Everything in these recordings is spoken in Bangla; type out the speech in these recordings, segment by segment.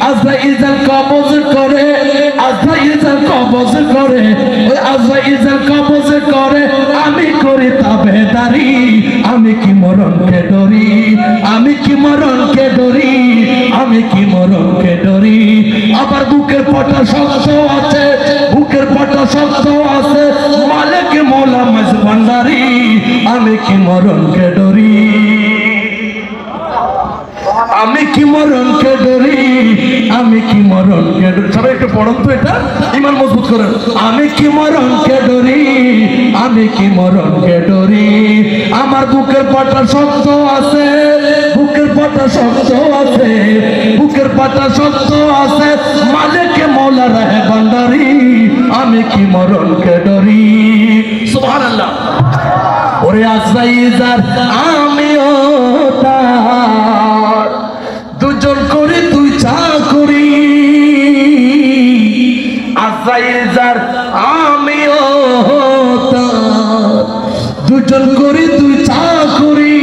আজরাইল কবজ করে, আজরাইল কবজ করে, ওই আজরাইল কবজ করে, আমি করি তাবেদারি। আমি কি মরণকে ডরি, আমি কি মরণকে ডরি, আমি কি মরণকে ডরি। আবার বুকের পাটা শক্ত আছে, বুকের পাটা শক্ত আছে, মালিক মৌলা মাঝ ভান্ডারি। আমি কি মরণকে ডরি, আমি কি মরণকে ডরি, আমি কি মরণকে ডরি। সবাই একটু পড়ুন তো, এটা ইমান মজবুত করেন। আমি কি মরণকে ডরি, আমি কি মরণকে ডরি। আমার বুকের পাটা শক্ত আছে, বুকের পাটা শক্ত আছে, বুকের পাটা শক্ত আছে, মালিক মৌলা রাহে ভান্ডারি। আমি কি মরণকে ডরি। সুবহানাল্লাহ। ওরে আজরাইল আমিও তার, দুজন করে দুই চাকরি। আজরাইল আমিও তার, দুজন করে দুই চাকরি।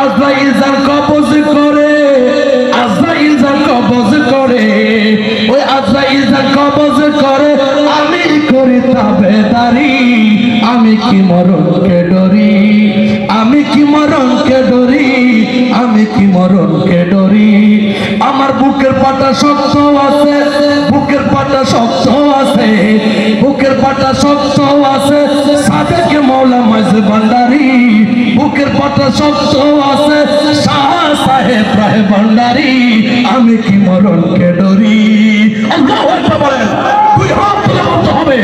আজরাইল কবজ করে, আজরাইল কবজ করে, ওই আজরাইল কবজ করে, আমি করি তাবেদারি। আমি কি মরণকে ডরি, আমি কি মরণকে ডরি, আমি কি মরণকে ডরি। আমার বুকের পাটা শক্ত আছে, বুকের পাটা শক্ত আছে, বুকের পাটা শক্ত আছে, সাদেক মৌলা মাঝ ভান্ডারি। বুকের পাটা শক্ত আছে, শাহ সাহেব রাহে ভান্ডারি। আমি কি মরণকে ডরি। আল্লাহু আকবার বলেন। দুই হাত তুলে বলতে হবে,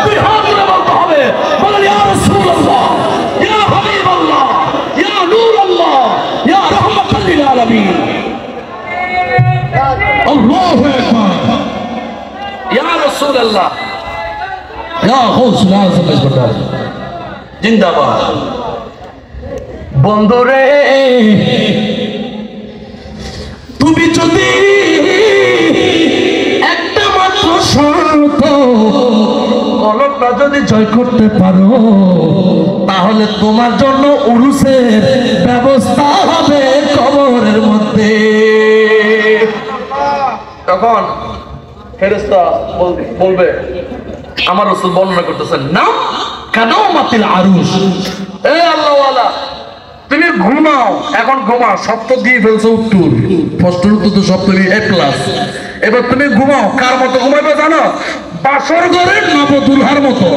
দুই হাত তুলে বলতে হবে। বলেন ইয়া রাসূলুল্লাহ, ইয়া হাবিবাল্লাহ, ইয়া নূরুল্লাহ, ইয়া রাহমাতাল লিল আলামিন। আল্লাহু আকবার। ইয়া রাসূলুল্লাহ, ইয়া গাউসুল আযম ভান্ডারি জিন্দাবাদ। বন্ধুরে তুমি যদি একটা মাত্র শর্ত কলমটা যদি জয় করতে পারো, তাহলে তোমার জন্য উরুসের ব্যবস্থা হবে কবরের মধ্যে। তখন ফেরেশতা বলবে, আমার রাসূল বর্ণনা করতেছেন, না কেন মাতিল আরুশ। এ আল্লাহওয়ালা, তুমি ঘুমাও, এখন ঘুমাও, সপ্ত দিয়ে ফেলছো উত্তর, ফস্টের উত্তর তো সপ্ত এ প্লাস। এবার তুমি ঘুমাও, কার মতো ঘুমাবে জানো? বাসর ঘরের নবদুলহার মতো।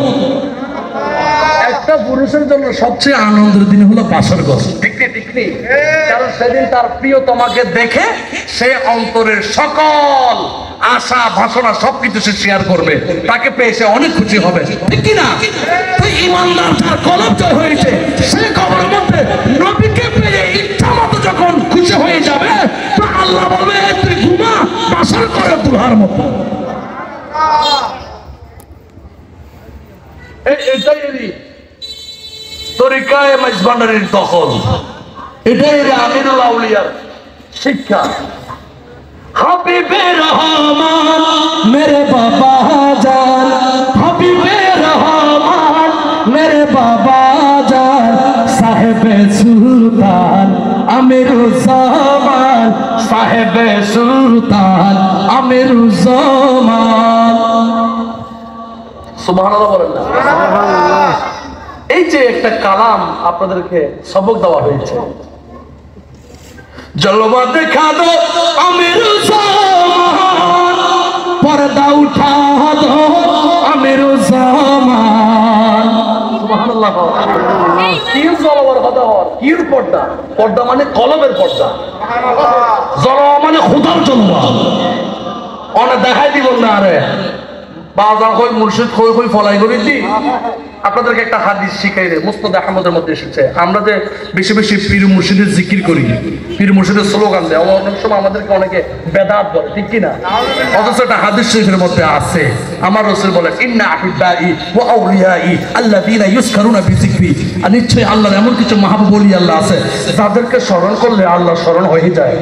একটা পুরুষের জন্য সবচেয়ে আনন্দের দিন হলো বাসর ঘর, ঠিক নেই? কারণ সেদিন তার প্রিয় তোমাকে দেখে সে অন্তরের সকল আশা বাসনা সবকিছু সে শেয়ার করবে, তাকে পেয়ে সে অনেক খুশি হবে, ঠিক কিনা? ইমানদার যার কলব জয় হয়েছে, সে কবরের মধ্যে নবীকে পেয়ে ইচ্ছা মতো যখন খুশি হয়ে যাবে, তো আল্লাহ বলবে তুই ঘুমা বাসর ঘরের দুলহার মতো। এটাই তরিকায়ে মাইজ ভান্ডারির দখল, এটাই আমিনুল আউলিয়ার শিক্ষা। হাবিবে রহমান মেরে বাবা জান, হাবিবে রহমান মেরে বাবা জান, সাহেবে সুলতান আমিরুজ্জামান, সাহেবে সুলতান আমিরুজ্জামান। সুবহানাল্লাহ বলেন না? সুবহানাল্লাহ। এই যে একটা কালাম আপনাদেরকে সবক দেওয়া হয়েছে, জলওয়া দেখা দো আমিরুজ্জামান, পর্দা উঠা দো আমিরুজ্জামান। সুবহানাল্লাহ। কি জলওয়ার কথা হর, কি পর্দা? পর্দা মানে কলমের পর্দা, জলওয়া মানে খোদার জলওয়া। অনেক দেখাই দিব না, আরে বাজার কই মুর্শিদ কই কই ফলাই করে দি। আপনাদেরকে একটা হাদিস শিখাই রে, মুসনাদ আহমদের মধ্যে এসেছে। আমরা যে বেশি বেশি পীর মুর্শিদের জিকির করি, পীর মুর্শিদের স্লোগান দেয়, অনেক সময় আমাদেরকে অনেকে বেদাত বলে, ঠিক কিনা? অথচ একটা হাদিস শরীফের মধ্যে আছে, আমার রাসূল বলেন, ইন্না আহিব্বাই ওয়া আউলিয়াই আল্লাযীনা ইউযকারুনা বিযিকরি। আর নিশ্চয়ই আল্লাহর এমন কিছু মাহবুব ওলি আল্লাহ আছে যাদেরকে স্মরণ করলে আল্লাহ স্মরণ হয়ে যায়।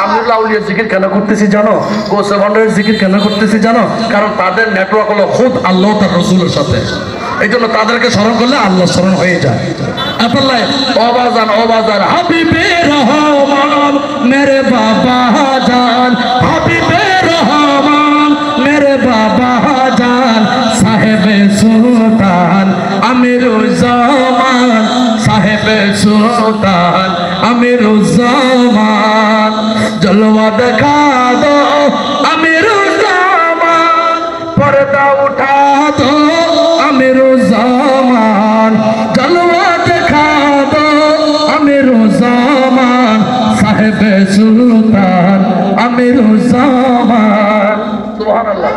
আমিনুল আউলিয়ার জিকির কেন করতেছি জানো? গৌসে ভান্ডারের জিকির কেন করতেছি জানো? কারণ তাদের নেটওয়ার্ক হলো খুদ আল্লাহ তার রাসূলের সাথে। এই জন্য তাদেরকে স্মরণ করলে আল্লাহ স্মরণ হয়ে যায়। আপনার অবাজান অবাজান হাবিবে রহমান মেরে বাবা জান, সুলতান আমিরুজ্জামান জলওয়া দেখা দো আমিরুজ্জামান পর্দা উঠা দো আমিরুজ্জামান জলওয়া দেখা দো আমিরুজ্জামান সাহেবে সুলতান আমিরুজ্জামান সুবহানাল্লাহ।